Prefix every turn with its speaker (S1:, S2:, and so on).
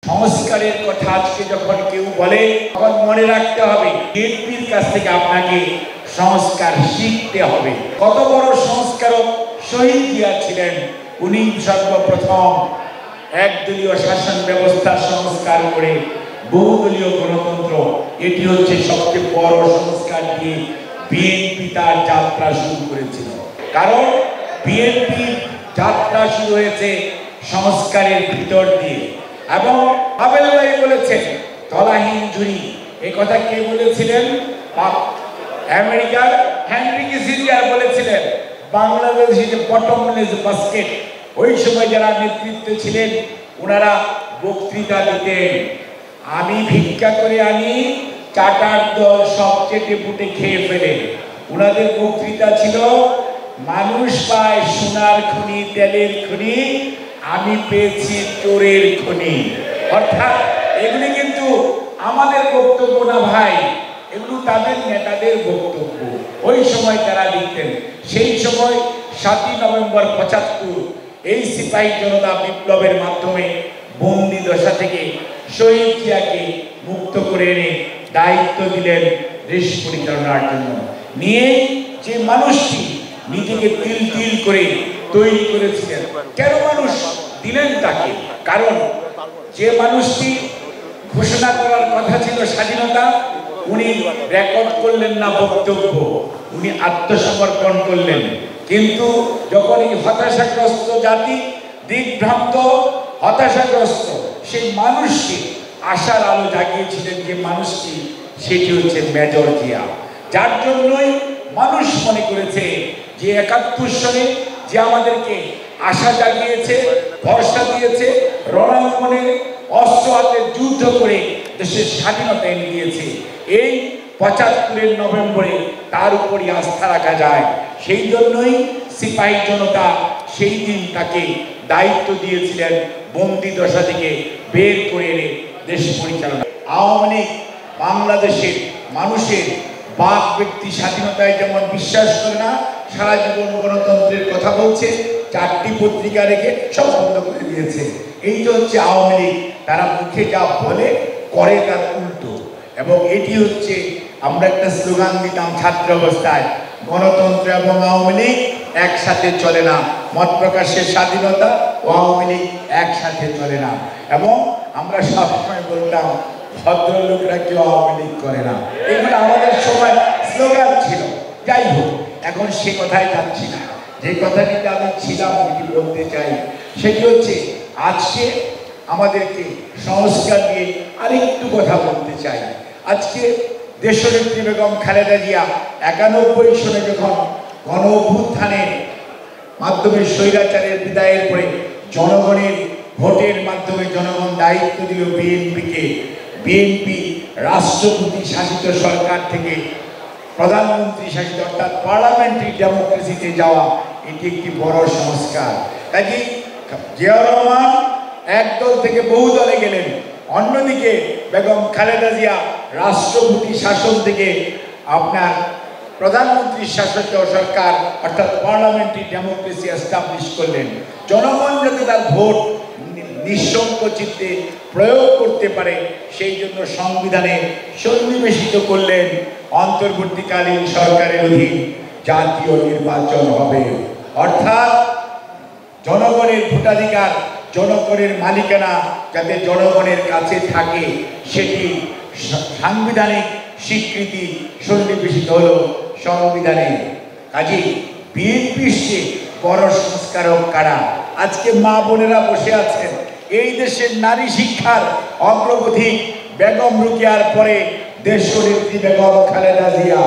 S1: সংস্কারের কথা আজকে যখন কেউ বলে তখন মনে রাখতে হবে বিএনপির কাছ থেকে আপনাকে সংস্কার শিখতে হবে। কত বড় সংস্কারক শহীদ জিয়া ছিলেন, উনি সর্বপ্রথম একদলীয় শাসন ব্যবস্থা সংস্কার করে বহুদলীয় গণতন্ত্র, এটি হচ্ছে সবচেয়ে বড় সংস্কার দিয়ে বিএনপি তার যাত্রা শুরু করেছিল। কারণ বিএনপি যাত্রা শুরু হয়েছে সংস্কারের ভিতর দিয়ে। এবং আবেল ভাই বলেছেন তলাহীন ঝুড়ি, এই কথা কে বলেছিলেন? আমেরিকার হেনরি কিসিঞ্জার বলেছিলেন Bangladesh is a bottomless basket. ওই সময় যারা নেতৃত্বে ছিলেন ওনারা বক্তৃতা দিতেন, আমি ভিক্ষা করে আনি, চাটার দল সব চেটে পুটে খেয়ে ফেলে। ওনাদের বক্তৃতা ছিল মানুষ পায় সোনার খনি, তেলের খনি, আমি পেয়েছি চোরের খনি। অর্থাৎ এগুলি কিন্তু আমাদের বক্তব্য না ভাই, এগুলো তাদের নেতাদের বক্তব্য। ওই সময় তারা লিখতেন। সেই সময় 7ই নভেম্বর 75 এই সিপাহী জনতা বিপ্লবের মাধ্যমে বন্দি দশা থেকে শহীদ জিয়াকে মুক্ত করে এনে দায়িত্ব দিলেন দেশ পরিচালনার জন্য। নিয়ে যে মানুষটি নিজেকে তিল তিল করে তৈরি করেছিলেন, কেন মানুষ দিলেন তাকে? কারণ যে মানুষটি ঘোষণা করার কথা ছিল স্বাধীনতা, উনি রেকর্ড করলেন না বক্তব্য, উনি আত্মসমর্পণ করলেন। কিন্তু যখন এই হতাশাগ্রস্ত জাতি, দিগ্ভ্রান্ত হতাশাগ্রস্ত সেই মানুষকে আশার আলো জাগিয়েছিলেন যে মানুষটি, সেটি হচ্ছে মেজর জিয়া। যার জন্যই মানুষ মনে করেছে যে 71 সালে যে আমাদেরকে আশা জাগিয়েছে, ভরসা দিয়েছে, রণাঙ্গনে অস্ত্র হাতে যুদ্ধ করে দেশের স্বাধীনতা এনে দিয়েছে, এই 75-এর নভেম্বরে তার উপরই আস্থা রাখা যায়। সেই জন্যই সিপাহী জনতা সেই দিন তাকে দায়িত্ব দিয়েছিলেন বন্দি দশা থেকে বের করে এনে দেশ পরিচালনা। আওয়ামী লীগ বাংলাদেশের মানুষের বাক ব্যক্তি স্বাধীনতায় যেমন বিশ্বাস করে না, সারা জীবন গণতন্ত্রের কথা বলছে, 4টি পত্রিকা রেখে সব বন্ধ করে দিয়েছে। এইটা হচ্ছে আওয়ামী লীগ। তারা মুখে যা বলে করে তার উল্টো। এবং এটি হচ্ছে আমরা একটা স্লোগান দিতাম ছাত্র অবস্থায়, গণতন্ত্র এবং আওয়ামী লীগ একসাথে চলে না, মত প্রকাশের স্বাধীনতা ও আওয়ামী লীগ একসাথে চলে না। এবং আমরা সবসময় বলতাম ভদ্রলোকরা কেউ আওয়ামী লীগ করে না, এগুলো আমাদের সময় স্লোগান ছিল। যাই হোক, এখন সে কথায় যাচ্ছি না। যে কথাটিতে আমি ছিলাম এটি বলতে চাই, সেটি হচ্ছে আজকে আমাদেরকে সংস্কার নিয়ে আরেকটু কথা বলতে চাই। আজকে দেশনেত্রী বেগম খালেদা জিয়া 91 সনে যখন গণ অভ্যুত্থানের মাধ্যমে স্বৈরাচারের বিদায়ের পরে জনগণের ভোটের মাধ্যমে জনগণ দায়িত্ব দিল বিএনপিকে, বিএনপি রাষ্ট্রপতি শাসিত সরকার থেকে প্রধানমন্ত্রী শাসিত অর্থাৎ পার্লামেন্টারি ডেমোক্রেসিতে যাওয়া, এটি একটি বড় সংস্কার। কাজেই জিয়াউর রহমান একদল থেকে বহু দলে গেলেন, অন্যদিকে বেগম খালেদা জিয়া রাষ্ট্রপতি শাসন থেকে আপনার প্রধানমন্ত্রী শাসিত সরকার অর্থাৎ পার্লামেন্টারি ডেমোক্রেসি এস্টাবলিশ করলেন। জনগণ যাতে তার ভোট নিঃসংকোচিতে প্রয়োগ করতে পারে সেই জন্য সংবিধানে সন্নিবেশিত করলেন অন্তর্বর্তীকালীন সরকারের অধীন জাতীয় নির্বাচন হবে। অর্থাৎ জনগণের ভোটাধিকার, জনগণের মালিকানা যাতে জনগণের কাছে থাকে, সেটি সাংবিধানিক স্বীকৃতি সন্নিবেশিত হলো সংবিধানে। কাজে বিএনপির চেয়ে বড় সংস্কারক কারা? আজকে মা বোনেরা বসে আছেন, এই দেশের নারী শিক্ষার অগ্রগতি বেগম রোকেয়ার পরে দেশনেত্রী বেগম খালেদা জিয়া।